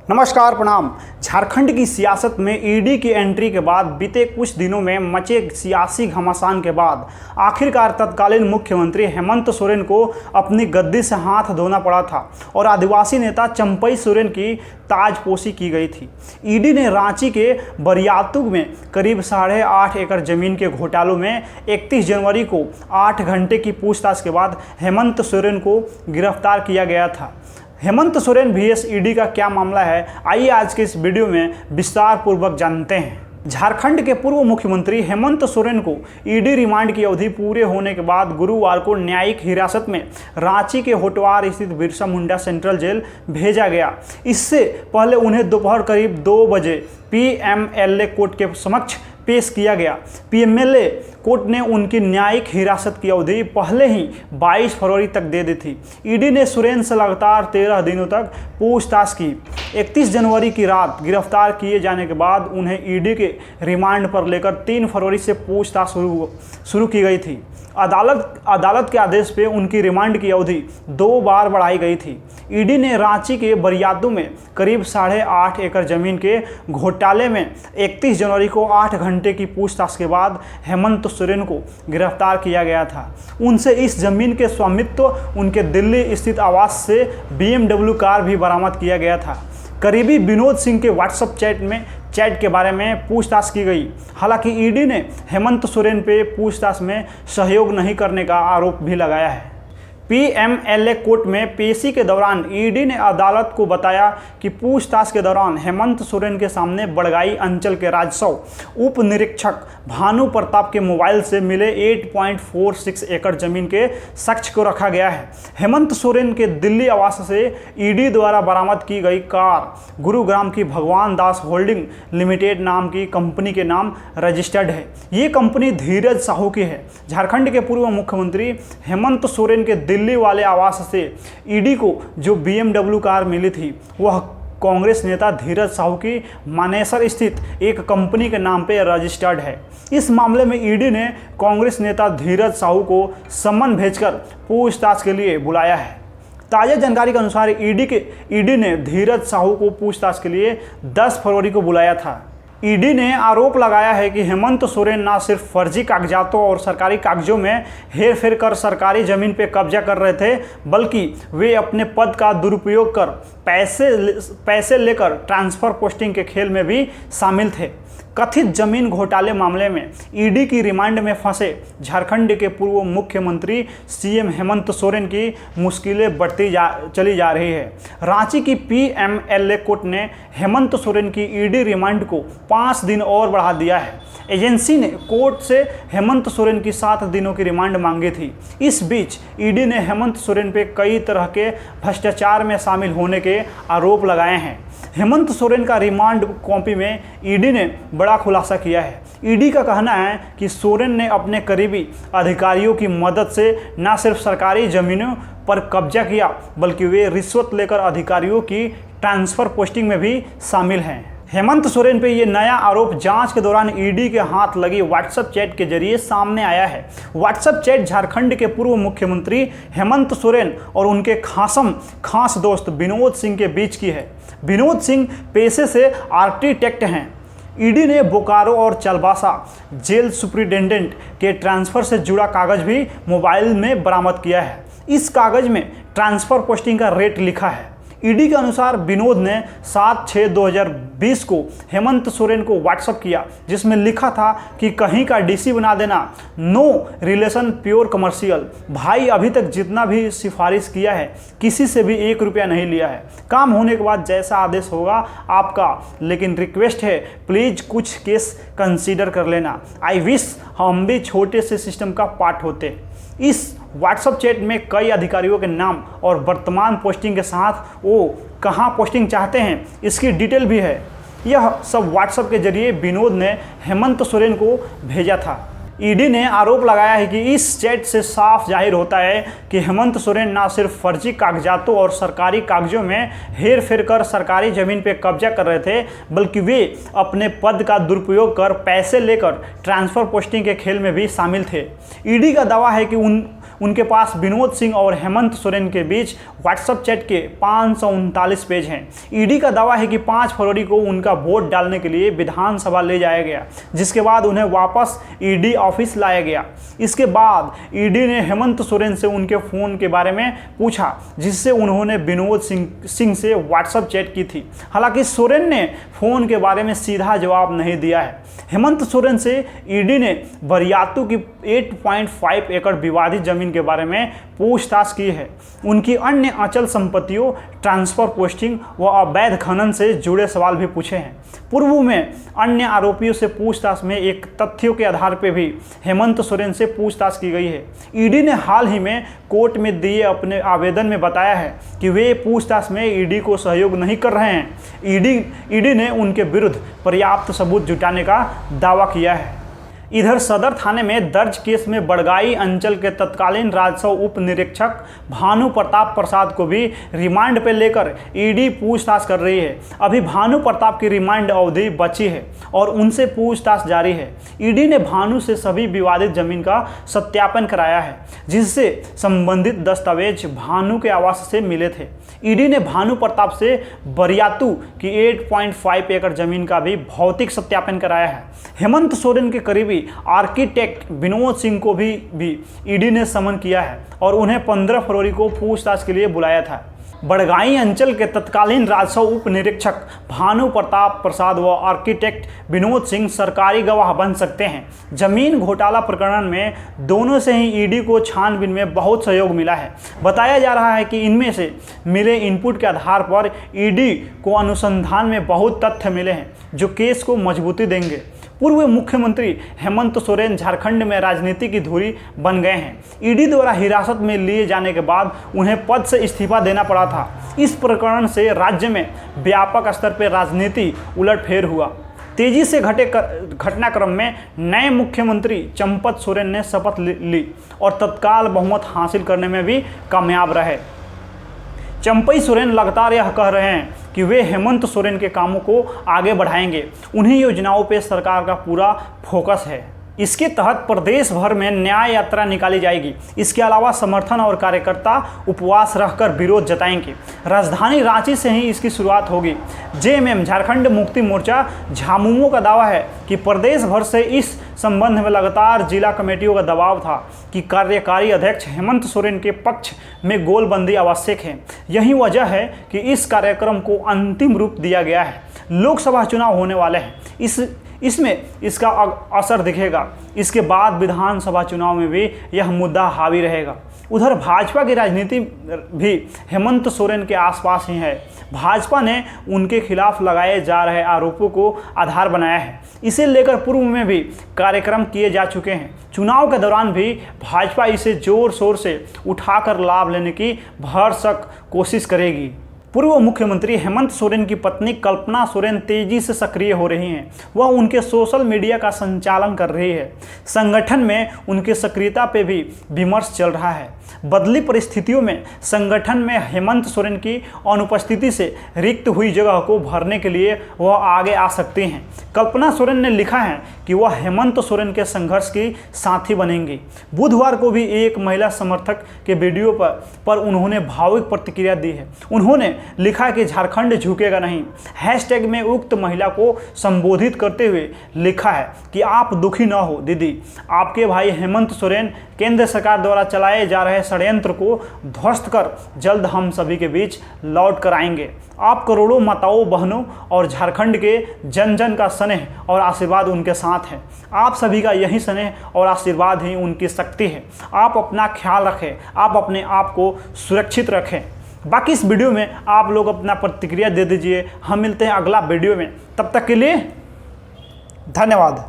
नमस्कार प्रणाम। झारखंड की सियासत में ईडी की एंट्री के बाद बीते कुछ दिनों में मचे सियासी घमासान के बाद आखिरकार तत्कालीन मुख्यमंत्री हेमंत सोरेन को अपनी गद्दी से हाथ धोना पड़ा था और आदिवासी नेता चंपई सोरेन की ताजपोशी की गई थी। ईडी ने रांची के बरियातू में करीब 8.5 एकड़ जमीन के घोटालों में 31 जनवरी को 8 घंटे की पूछताछ के बाद हेमंत सोरेन को गिरफ्तार किया गया था। हेमंत सोरेन vs ईडी का क्या मामला है, आइए आज के इस वीडियो में विस्तार पूर्वक जानते हैं। झारखंड के पूर्व मुख्यमंत्री हेमंत सोरेन को ईडी रिमांड की अवधि पूरे होने के बाद गुरुवार को न्यायिक हिरासत में रांची के होटवार स्थित बिरसा मुंडा सेंट्रल जेल भेजा गया। इससे पहले उन्हें दोपहर करीब 2 बजे पीएमएलए कोर्ट के समक्ष पेश किया गया। पीएमएलए कोर्ट ने उनकी न्यायिक हिरासत की अवधि पहले ही 22 फरवरी तक दे दी थी। ईडी ने सोरेन से लगातार 13 दिनों तक पूछताछ की। 31 जनवरी की रात गिरफ्तार किए जाने के बाद उन्हें ईडी के रिमांड पर लेकर 3 फरवरी से पूछताछ शुरू की गई थी। अदालत के आदेश पे उनकी रिमांड की अवधि 2 बार बढ़ाई गई थी। ईडी ने रांची के बरियातू में करीब 8.5 एकड़ जमीन के घोटाले में 31 जनवरी को 8 घंटे की पूछताछ के बाद हेमंत सोरेन को गिरफ्तार किया गया था। उनसे इस जमीन के स्वामित्व उनके दिल्ली स्थित आवास से BMW कार भी बरामद किया गया था। करीबी विनोद सिंह के व्हाट्सएप चैट के बारे में पूछताछ की गई। हालांकि ईडी ने हेमंत सोरेन पे पूछताछ में सहयोग नहीं करने का आरोप भी लगाया है। पीएमएलए कोर्ट में पेशी के दौरान ईडी ने अदालत को बताया कि पूछताछ के दौरान हेमंत सोरेन के सामने बड़गाई अंचल के राजस्व उप निरीक्षक भानु प्रताप के मोबाइल से मिले 8.46 एकड़ जमीन के साक्ष्य को रखा गया है। हेमंत सोरेन के दिल्ली आवास से ईडी द्वारा बरामद की गई कार गुरुग्राम की भगवान दास होल्डिंग लिमिटेड नाम की कंपनी के नाम रजिस्टर्ड है। ये कंपनी धीरज साहू की है। झारखंड के पूर्व मुख्यमंत्री हेमंत सोरेन के दिल्ली वाले आवास से ईडी को जो BMW कार मिली थी वह कांग्रेस नेता धीरज साहू की मानेसर स्थित एक कंपनी के नाम पर रजिस्टर्ड है। इस मामले में ईडी ने कांग्रेस नेता धीरज साहू को सम्मन भेजकर पूछताछ के लिए बुलाया है। ताज़ा जानकारी के अनुसार ईडी ने धीरज साहू को पूछताछ के लिए 10 फरवरी को बुलाया था। ईडी ने आरोप लगाया है कि हेमंत सोरेन न सिर्फ फर्जी कागजातों और सरकारी कागजों में हेरफेर कर सरकारी जमीन पर कब्जा कर रहे थे, बल्कि वे अपने पद का दुरुपयोग कर पैसे लेकर ट्रांसफर पोस्टिंग के खेल में भी शामिल थे। कथित जमीन घोटाले मामले में ईडी की रिमांड में फंसे झारखंड के पूर्व मुख्यमंत्री सीएम हेमंत सोरेन की मुश्किलें बढ़ती चली जा रही है। रांची की पीएमएलए कोर्ट ने हेमंत सोरेन की ईडी रिमांड को 5 दिन और बढ़ा दिया है। एजेंसी ने कोर्ट से हेमंत सोरेन की 7 दिनों की रिमांड मांगी थी। इस बीच ईडी ने हेमंत सोरेन पे कई तरह के भ्रष्टाचार में शामिल होने के आरोप लगाए हैं। हेमंत सोरेन का रिमांड कॉपी में ईडी ने बड़ा खुलासा किया है। ईडी का कहना है कि सोरेन ने अपने करीबी अधिकारियों की मदद से न सिर्फ सरकारी जमीनों पर कब्जा किया, बल्कि वे रिश्वत लेकर अधिकारियों की ट्रांसफर पोस्टिंग में भी शामिल हैं। हेमंत सोरेन पे ये नया आरोप जांच के दौरान ईडी के हाथ लगी व्हाट्सएप चैट के जरिए सामने आया है। व्हाट्सएप चैट झारखंड के पूर्व मुख्यमंत्री हेमंत सोरेन और उनके खास दोस्त विनोद सिंह के बीच की है। विनोद सिंह पेशे से आर्किटेक्ट हैं। ईडी ने बोकारो और चलबासा जेल सुप्रिटेंडेंट के ट्रांसफ़र से जुड़ा कागज भी मोबाइल में बरामद किया है। इस कागज में ट्रांसफ़र पोस्टिंग का रेट लिखा है। ईडी के अनुसार विनोद ने 7/6/2020 को हेमंत सोरेन को व्हाट्सएप किया, जिसमें लिखा था कि कहीं का डीसी बना देना, नो रिलेशन प्योर कमर्शियल। भाई अभी तक जितना भी सिफारिश किया है किसी से भी 1 रुपया नहीं लिया है। काम होने के बाद जैसा आदेश होगा आपका, लेकिन रिक्वेस्ट है प्लीज़ कुछ केस कंसीडर कर लेना। आई विश हम भी छोटे से सिस्टम का पार्ट होते। इस व्हाट्सएप चैट में कई अधिकारियों के नाम और वर्तमान पोस्टिंग के साथ वो कहां पोस्टिंग चाहते हैं इसकी डिटेल भी है। यह सब व्हाट्सएप के जरिए विनोद ने हेमंत सोरेन को भेजा था। ईडी ने आरोप लगाया है कि इस चैट से साफ जाहिर होता है कि हेमंत सोरेन न सिर्फ फर्जी कागजातों और सरकारी कागजों में हेर फेर कर सरकारी जमीन पर कब्जा कर रहे थे, बल्कि वे अपने पद का दुरुपयोग कर पैसे लेकर ट्रांसफर पोस्टिंग के खेल में भी शामिल थे। ईडी का दावा है कि उनके पास विनोद सिंह और हेमंत सोरेन के बीच व्हाट्सएप चैट के 539 पेज हैं। ईडी का दावा है कि 5 फरवरी को उनका वोट डालने के लिए विधानसभा ले जाया गया, जिसके बाद उन्हें वापस ईडी ऑफिस लाया गया। इसके बाद ईडी ने हेमंत सोरेन से उनके फ़ोन के बारे में पूछा, जिससे उन्होंने विनोद सिंह से व्हाट्सएप चैट की थी। हालांकि सोरेन ने फ़ोन के बारे में सीधा जवाब नहीं दिया है। हेमंत सोरेन से ईडी ने बरियातू की 8.5 एकड़ विवादित जमीन के बारे में पूछताछ की है। उनकी अन्य अचल संपत्तियों, ट्रांसफर पोस्टिंग व अवैध खनन से जुड़े सवाल भी पूछे हैं। पूर्व में अन्य आरोपियों से पूछताछ में एक तथ्यों के आधार पर भी हेमंत सोरेन से पूछताछ की गई है। ईडी ने हाल ही में कोर्ट में दिए अपने आवेदन में बताया है कि वे पूछताछ में ईडी को सहयोग नहीं कर रहे हैं। ईडी ने उनके विरुद्ध पर्याप्त सबूत जुटाने का दावा किया है। इधर सदर थाने में दर्ज केस में बड़गाई अंचल के तत्कालीन राजस्व उप निरीक्षक भानु प्रताप प्रसाद को भी रिमांड पर लेकर ईडी पूछताछ कर रही है। अभी भानु प्रताप की रिमांड अवधि बची है और उनसे पूछताछ जारी है। ईडी ने भानु से सभी विवादित जमीन का सत्यापन कराया है, जिससे संबंधित दस्तावेज भानु के आवास से मिले थे। ईडी ने भानु प्रताप से बरियातू की 8.5 एकड़ जमीन का भी भौतिक सत्यापन कराया है। हेमंत सोरेन के करीबी आर्किटेक्ट विनोद सिंह को भी ईडी ने समन किया है और उन्हें 15 फरवरी को पूछताछ के लिए बुलाया था। बड़गाई अंचल के तत्कालीन राजस्व उप निरीक्षक भानु प्रताप प्रसाद व आर्किटेक्ट विनोद सिंह सरकारी गवाह बन सकते हैं। जमीन घोटाला प्रकरण में दोनों से ही ईडी को छानबीन में बहुत सहयोग मिला है। बताया जा रहा है कि इनमें से मिले इनपुट के आधार पर ईडी को अनुसंधान में बहुत तथ्य मिले हैं जो केस को मजबूती देंगे। पूर्व मुख्यमंत्री हेमंत सोरेन झारखंड में राजनीति की धुरी बन गए हैं। ईडी द्वारा हिरासत में लिए जाने के बाद उन्हें पद से इस्तीफा देना पड़ा था। इस प्रकरण से राज्य में व्यापक स्तर पर राजनीति उलटफेर हुआ। तेजी से घटे घटनाक्रम में नए मुख्यमंत्री चंपत सोरेन ने शपथ ली और तत्काल बहुमत हासिल करने में भी कामयाब रहे। चंपई सोरेन लगातार यह कह रहे हैं कि वे हेमंत सोरेन के कामों को आगे बढ़ाएंगे। उन्हीं योजनाओं पर सरकार का पूरा फोकस है। इसके तहत प्रदेश भर में न्याय यात्रा निकाली जाएगी। इसके अलावा समर्थन और कार्यकर्ता उपवास रहकर विरोध जताएंगे। राजधानी रांची से ही इसकी शुरुआत होगी। जेएमएम झारखंड मुक्ति मोर्चा झामुमो का दावा है कि प्रदेश भर से इस संबंध में लगातार जिला कमेटियों का दबाव था कि कार्यकारी अध्यक्ष हेमंत सोरेन के पक्ष में गोलबंदी आवश्यक है। यही वजह है कि इस कार्यक्रम को अंतिम रूप दिया गया है। लोकसभा चुनाव होने वाले हैं, इसमें इसका असर दिखेगा। इसके बाद विधानसभा चुनाव में भी यह मुद्दा हावी रहेगा। उधर भाजपा की राजनीति भी हेमंत सोरेन के आसपास ही है। भाजपा ने उनके खिलाफ लगाए जा रहे आरोपों को आधार बनाया है। इसे लेकर पूर्व में भी कार्यक्रम किए जा चुके हैं। चुनाव के दौरान भी भाजपा इसे जोर शोर से उठाकर लाभ लेने की भरसक कोशिश करेगी। पूर्व मुख्यमंत्री हेमंत सोरेन की पत्नी कल्पना सोरेन तेजी से सक्रिय हो रही हैं। वह उनके सोशल मीडिया का संचालन कर रही है। संगठन में उनकी सक्रियता पे भी विमर्श चल रहा है। बदली परिस्थितियों में संगठन में हेमंत सोरेन की अनुपस्थिति से रिक्त हुई जगह को भरने के लिए वह आगे आ सकती हैं। कल्पना सोरेन ने लिखा है कि वह हेमंत सोरेन के संघर्ष की साथी बनेंगी। बुधवार को भी एक महिला समर्थक के वीडियो पर उन्होंने भावुक प्रतिक्रिया दी है। उन्होंने लिखा कि झारखंड झुकेगा नहीं। हैशटैग में उक्त महिला को संबोधित करते हुए लिखा है कि आप दुखी न हो दीदी, आपके भाई हेमंत सोरेन केंद्र सरकार द्वारा चलाए जा रहे षड्यंत्र को ध्वस्त कर जल्द हम सभी के बीच लौट कर आएंगे। आप करोड़ों माताओं बहनों और झारखंड के जन जन का स्नेह और आशीर्वाद उनके साथ है। आप सभी का यही स्नेह और आशीर्वाद ही उनकी शक्ति है। आप अपना ख्याल रखें, आप अपने आप को सुरक्षित रखें। बाकी इस वीडियो में आप लोग अपना प्रतिक्रिया दे दीजिए। हम मिलते हैं अगला वीडियो में, तब तक के लिए धन्यवाद।